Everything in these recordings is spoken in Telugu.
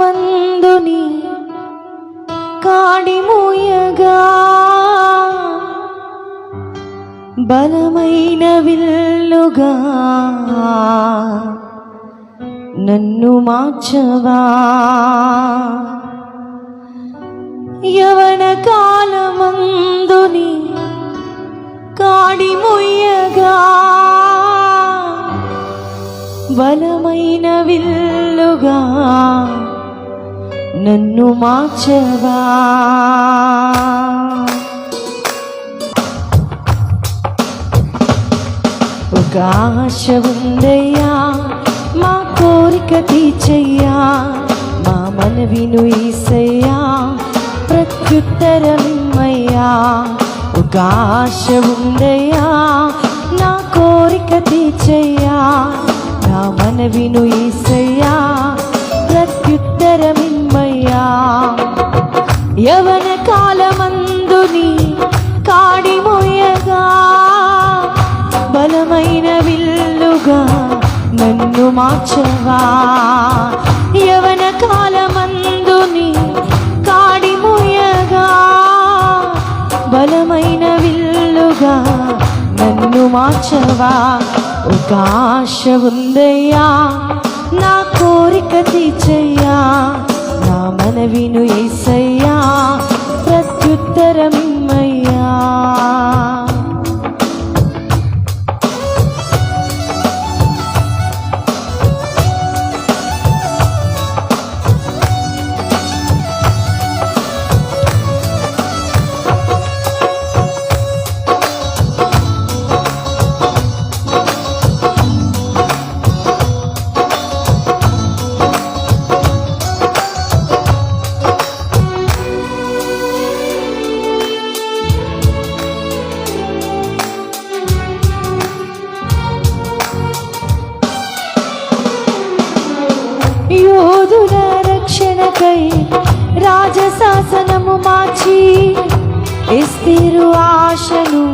కాలమందుని కాడిమూయగా బలమైన విల్లుగా నన్ను మార్చవా. యవన కాలమందుని కాడిమూయగా బలమైన విల్లుగా నన్ను మార్చవా. ఒక ఆశ ఉందయ్యా, మా కోరిక తీర్చయ్యా, మా మనవిను యేసయ్యా, ప్రత్యుత్తరమిమ్మయ్యా. ఒక ఆశ ఉందయ్యా, నా కోరిక తీర్చయ్యా, నా మనవిను యేసయ్యా, ప్రత్యుత్తరమిమ్మయ్యా. యవన కాలమందుని కాడిమూయగా బలమైన విల్లుగా నన్ను మార్చవా. యవన కాలమందుని కాడిమూయగా బలమైన విల్లుగా నన్ను మార్చవా. ఒక ఆశ ఉందయ్యా, నా కోరిక తీర్చయ్యా, నా మనవిను యేసయ్యా, ప్రత్యుత్తరమిమ్మయ్యా. యోధుల రక్షణకై రాజశాసనము మార్చి ఎస్తేరు ఆశను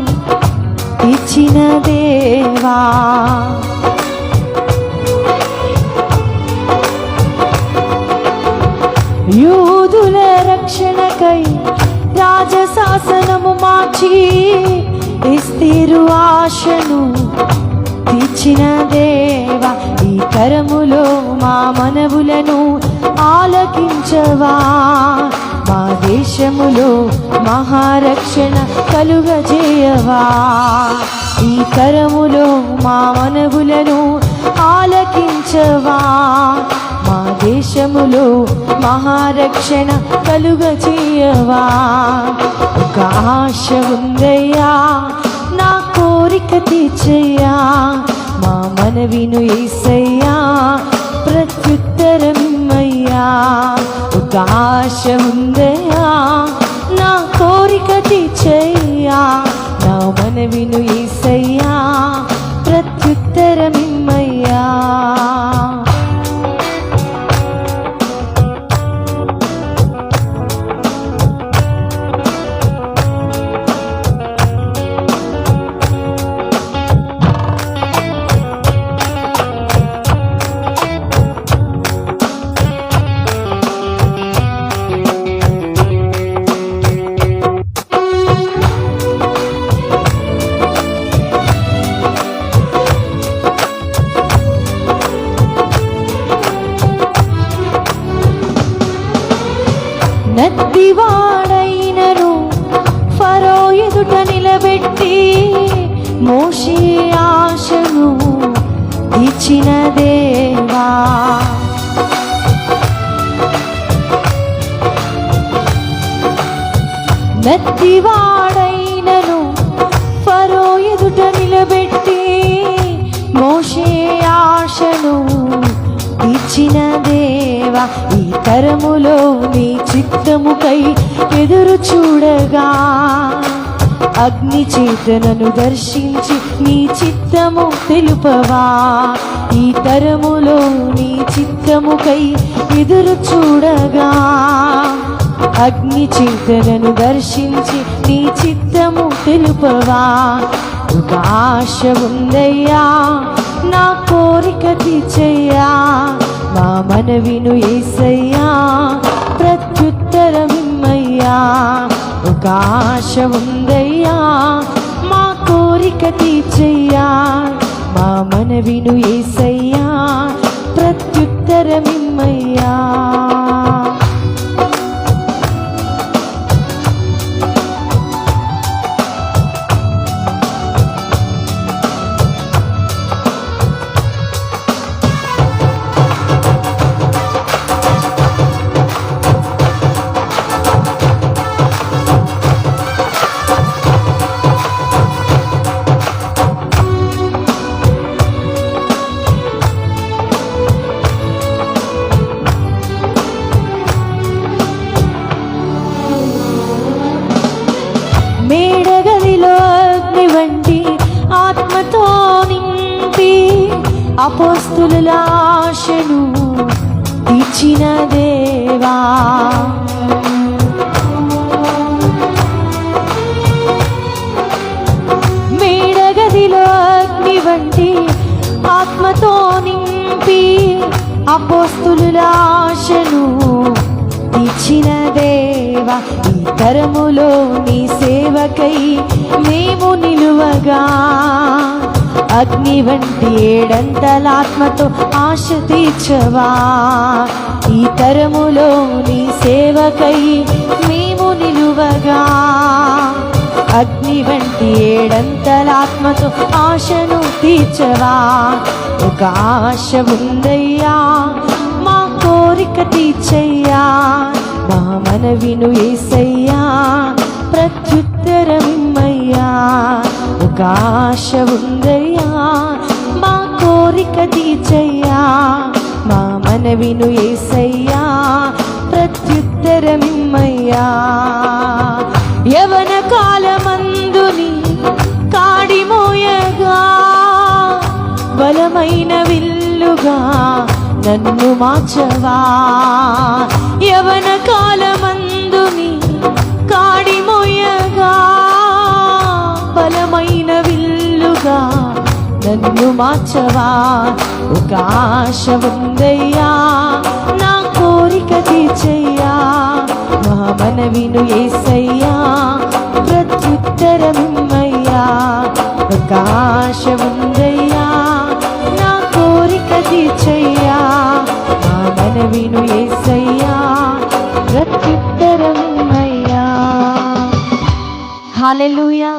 ఇచ్చిన దేవా. యోధుల రక్షణకై రాజశాసనము మార్చి ఎస్తేరు ఆశను తీర్చిన దేవా. ఈ తరములో మా మనవులను ఆలకించవా, మా దేశములో మహారక్షణ కలుగజేయవా. ఈ తరములో మా మనవులను ఆలకించవా, మా దేశములో మహారక్షణ కలుగజేయవా. ఒక ఆశ ఉందయ్యా, నా కోరిక తీర్చయ్యా, మా మనవిను యేసయ్యా, ప్రత్యుత్తరమిమ్మయ్యా. ఒక ఆశ ఉందయ్యా, నా కోరిక తీర్చయ్యా, నా మనవిను యేసయ్యా, ప్రత్యుత్తరమిమ్మయ్యా. నద్దివాడైనను ఫరో ఎదుట నిలబెట్టి మోషే ఆశను తీర్చిన దేవా. నద్దివాడైనను ఫరో ఎదుట నిలబెట్టి మోషే ఆశను తీర్చిన దేవా. ఈ తరములో నీ చిత్తముకై ఎదురు చూడగా అగ్ని చేతనను దర్శించి నీ చిత్తము తెలుపవా. ఈ తరములో నీ చిత్తముకై ఎదురు చూడగా అగ్ని చేతనను దర్శించి నీ చిత్తము తెలుపవా. ఒక ఆశ ఉందయ్యా, నా కోరిక తీర్చయ్యా, మా మనవిను యేసయ్యా, ఉందయ్యా, మా కోరిక తీర్చయ్యా, మా మనవిను యేసయ్యా, ప్రత్యుత్తరమిమ్మయ్యా. మేడగదిలో అగ్ని వంటి ఆత్మతో నింపి అపోస్తుల ఆశను తీర్చిన దేవా, మేడగదిలో అగ్ని వంటి ఆత్మతో నింపి అపోస్తుల ఆశను తీర్చిన దేవా, ఈ తరములో నీ సేవకై మేము నిలువగా అగ్ని వంటి ఏడంతలాత్మతో ఆశ తీర్చవా. ఈ తరములో నీ సేవకై మేము నిలువగా అగ్ని వంటి ఏడంతలాత్మతో ఆశను తీర్చవా. ఒక ఆశ ఉందయ్యా, మా కోరిక తీర్చయ్యా, మా మనవిను యేసయ్యా, ప్రత్యుత్తరమిమ్మయ్యా. ఒక ఆశ ఉందయ్యా, మా కోరిక తీర్చయ్యా, మా మనవిను యేసయ్యా, ప్రత్యుత్తరమిమ్మయ్యా. యవన కాలమందుని కాడిమోయగా బలమైన విల్లుగా నన్ను మార్చవా. యవన కాలమందుని కాడిమోయగా బలమైన విల్లుగా నన్ను మార్చవా. ఒక ఆశ ఉందయ్యా, నా కోరిక తీర్చయ్యా, మా మనవిను యేసయ్యా, ప్రత్యుత్తరమిమ్మయ్యా. ఒక ఆశ ఉందయ్యా, నా కోరిక తీర్చయ్యా, మా మనవిను యేసయ్యా, ప్రత్యుత్తరమిమ్మయ్యా. హల్లెలూయా.